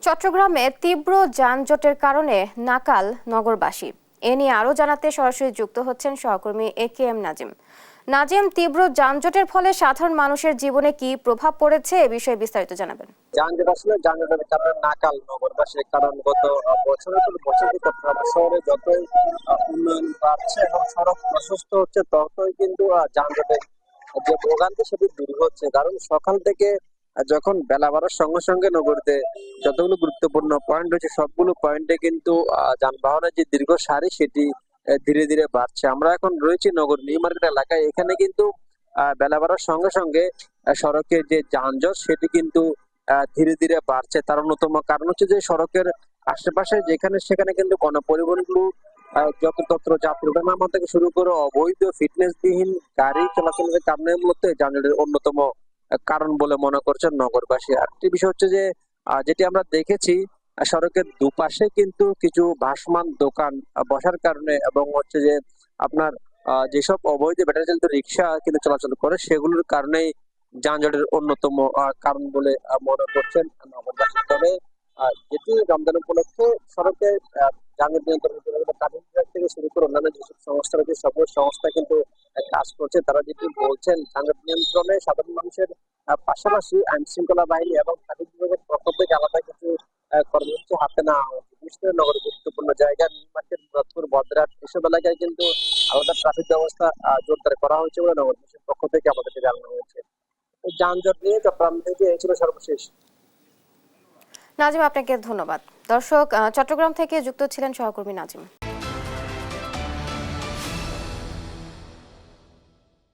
চট্টগ্রামে তীব্র যানজটের কারণে নাকাল নগরবাসী। এ নিয়ে আরো জানাতে সরাসরি যুক্ত হচ্ছেন সহকর্মী AKM নাজিম। নাজিম, তীব্র যানজটের ফলে সাধারণ মানুষের জীবনে কি প্রভাব পড়েছে এ বিষয়ে বিস্তারিত জানাবেন। যানজটের কারণে নাকাল নগরবাসী, কারণ গত বছরের পর বছর চট্টগ্রাম শহরে যতই উন্নয়ন বাড়ছে এবং সড়ক প্রশস্ত হচ্ছে, ততই কিন্তু যানজটের যে ভোগান্তি সেটি দূর হচ্ছে। কারণ সকাল থেকে যখন বেলা বাড়ার সঙ্গে সঙ্গে নগরীতে যতগুলো গুরুত্বপূর্ণ পয়েন্ট রয়েছে, সবগুলো পয়েন্টে কিন্তু যানবাহনের যে দীর্ঘ সারি সেটি ধীরে ধীরে বাড়ছে। আমরা এখন রয়েছি নগর নিউ মার্কেট এলাকায়। এখানে কিন্তু বেলা বাড়ার সঙ্গে সঙ্গে সড়কের যে যানজট সেটি কিন্তু ধীরে ধীরে বাড়ছে। তার অন্যতম কারণ হচ্ছে যে সড়কের আশেপাশে যেখানে সেখানে কিন্তু গণপরিবহন গুলো যত্রতত্র যাত্রী ওঠানামা থেকে শুরু করে অবৈধ ফিটনেসবিহীন গাড়ি চলাচলের কারণে মূলত এই যানজটের অন্যতম কারণ বলে মনে করছেন নগরবাসী। আরেকটি বিষয় হচ্ছে যে যেটি আমরা দেখেছি, সড়কের দুপাশে কিন্তু কিছু ভাসমান দোকান বসার কারণে এবং হচ্ছে যে আপনার যেসব অবৈধ ব্যাটারি চালিত রিক্সা কিন্তু চলাচল করে, সেগুলোর কারণেই যানজটের অন্যতম কারণ বলে মনে করছেন নগরবাসী। তবে যেটি রমজান উপলক্ষে সড়কে যানজট নিয়ন্ত্রণের জন্য ট্রাফিক বিভাগ থেকে শুরু করে অন্যান্য যেসব সংস্থা রয়েছে, সকল সংস্থা কিন্তু কাজ করছে। তারা যেটি বলছেন, যানজট নিয়ন্ত্রণে সাধারণ মানুষের পাশাপাশি আইন শৃঙ্খলা বাহিনী এবং ট্রাফিক বিভাগের পক্ষ থেকে আলাদা কিছু কর্মসূচি হাতে নেওয়া হয়েছে। বিশেষ করে নগরের গুরুত্বপূর্ণ জায়গা নিউ মার্কেট, মুরাদপুর, বদরাট এসব এলাকায় কিন্তু আলাদা ট্রাফিক ব্যবস্থা জোরদার করা হয়েছে বলে নগর পুলিশের পক্ষ থেকে আমাদেরকে জানানো হয়েছে। যানজট নিয়ে চট্টগ্রাম থেকে এই ছিল সর্বশেষ। নাজিম, আপনাকে ধন্যবাদ। দর্শক, চট্টগ্রাম থেকে যুক্ত ছিলেন সহকর্মী নাজিম।